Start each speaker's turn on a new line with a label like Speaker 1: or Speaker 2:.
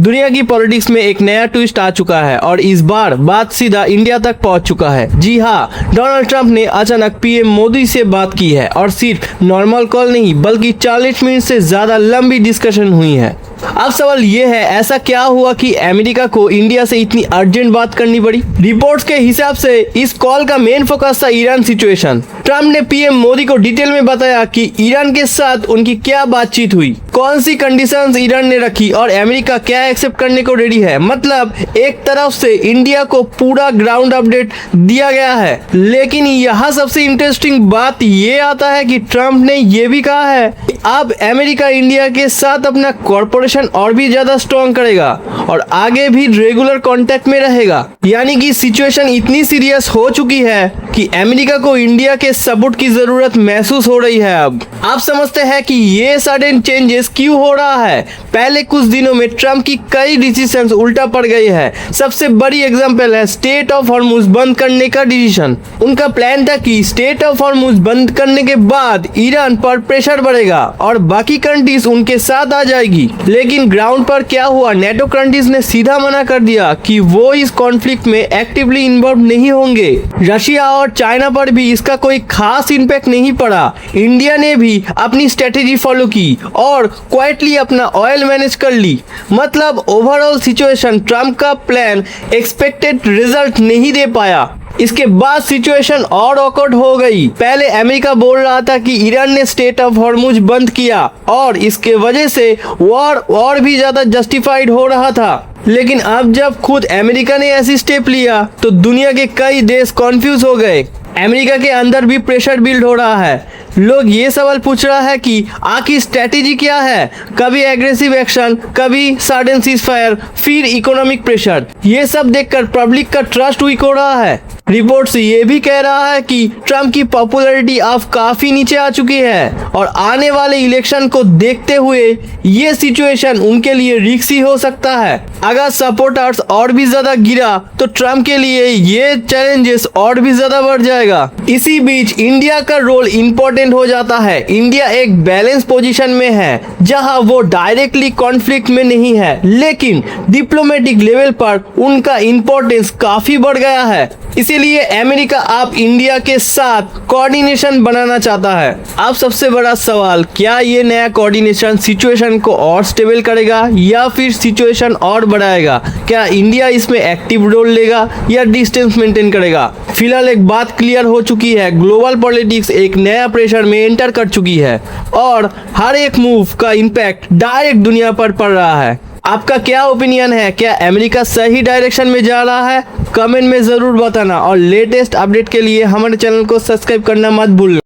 Speaker 1: दुनिया की पॉलिटिक्स में एक नया ट्विस्ट आ चुका है और इस बार बात सीधा इंडिया तक पहुंच चुका है। जी हाँ, डोनाल्ड ट्रंप ने अचानक पीएम मोदी से बात की है और सिर्फ नॉर्मल कॉल नहीं बल्कि 40 मिनट से ज्यादा लंबी डिस्कशन हुई है। अब सवाल ये है, ऐसा क्या हुआ कि अमेरिका को इंडिया से इतनी अर्जेंट बात करनी पड़ी? रिपोर्ट्स के हिसाब से इस कॉल का मेन फोकस था ईरान सिचुएशन। ट्रंप ने पीएम मोदी को डिटेल में बताया कि ईरान के साथ उनकी क्या बातचीत हुई, कौन सी कंडीशंस ईरान ने रखी और अमेरिका क्या एक्सेप्ट करने को रेडी है। मतलब एक तरफ से इंडिया को पूरा ग्राउंड अपडेट दिया गया है, लेकिन यहाँ सबसे इंटरेस्टिंग बात ये आता है कि ट्रंप ने ये भी कहा है कि अब अमेरिका इंडिया के साथ अपना कॉर्पोरेशन और भी ज्यादा स्ट्रॉन्ग करेगा और आगे भी रेगुलर कांटेक्ट में रहेगा। यानी कि सिचुएशन इतनी सीरियस हो चुकी है कि अमेरिका को इंडिया के सपोर्ट की जरूरत महसूस हो रही है। अब आप समझते हैं कि ये सडन चेंजेस क्यों हो रहा है। पहले कुछ दिनों में ट्रंप की कई डिसीजंस उल्टा पड़ गई है। सबसे बड़ी एग्जांपल है स्टेट ऑफ हॉर्मुज बंद करने का डिसीजन। उनका प्लान था कि स्टेट ऑफ हॉर्मुज बंद करने के बाद ईरान पर प्रेशर बढ़ेगा और बाकी कंट्रीज उनके साथ आ जाएगी। लेकिन ग्राउंड पर क्या हुआ, नेटो कंट्रीज ने सीधा मना कर दिया कि वो इस कॉन्फ्लिक्ट में एक्टिवली इन्वॉल्व नहीं होंगे। रशिया और चाइना पर भी इसका कोई खास इम्पैक्ट नहीं पड़ा। इंडिया ने भी अपनी स्ट्रेटेजी फॉलो की और क्वाइटली अपना ऑयल मैनेज कर ली। मतलब ओवरऑल सिचुएशन ट्रम्प का प्लान एक्सपेक्टेड रिजल्ट नहीं दे पाया। इसके बाद सिचुएशन और ऑकवर्ड हो गई। पहले अमेरिका बोल रहा था कि ईरान ने स्टेट ऑफ हॉर्मुज बंद किया और इसके वजह से वॉर और भी ज्यादा जस्टिफाइड हो रहा था। लेकिन अब जब खुद अमेरिका ने ऐसी स्टेप लिया तो दुनिया के कई देश कॉन्फ्यूज हो गए। अमेरिका के अंदर भी प्रेशर बिल्ड हो रहा है। लोग ये सवाल पूछ रहा है कि आखिर स्ट्रेटेजी क्या है। कभी एग्रेसिव एक्शन, कभी सडन सीजफायर, फिर इकोनॉमिक प्रेशर। ये सब देखकर पब्लिक का ट्रस्ट वीक हो रहा है। रिपोर्ट्स ये भी कह रहा है कि ट्रम्प की पॉपुलैरिटी अब काफी नीचे आ चुकी है और आने वाले इलेक्शन को देखते हुए ये सिचुएशन उनके लिए रिस्की हो सकता है। अगर सपोर्टर्स और भी ज्यादा गिरा तो ट्रम्प के लिए ये चैलेंजेस और भी ज्यादा बढ़ जाएगा। इसी बीच इंडिया का रोल इम्पोर्टेंट हो जाता है। इंडिया एक बैलेंस पोजीशन में है जहां वो डायरेक्टली कॉन्फ्लिक्ट में नहीं है, लेकिन डिप्लोमेटिक लेवल पर उनका इम्पोर्टेंस काफी बढ़ गया है। इसीलिए अमेरिका अब इंडिया के साथ कोऑर्डिनेशन बनाना चाहता है। अब सबसे बड़ा सवाल, क्या ये नया कोऑर्डिनेशन सिचुएशन को और स्टेबल करेगा या फिर सिचुएशन और बढ़ाएगा? क्या इंडिया इसमें एक्टिव रोल लेगा या डिस्टेंस मेंटेन करेगा? फिलहाल एक बात क्लियर हो चुकी है, ग्लोबल पॉलिटिक्स एक नया प्रेशर में एंटर कर चुकी है और हर एक मूव का इम्पैक्ट डायरेक्ट दुनिया पर पड़ रहा है। आपका क्या ओपिनियन है? क्या अमेरिका सही डायरेक्शन में जा रहा है? कमेंट में ज़रूर बताना और लेटेस्ट अपडेट के लिए हमारे चैनल को सब्सक्राइब करना मत भूलना।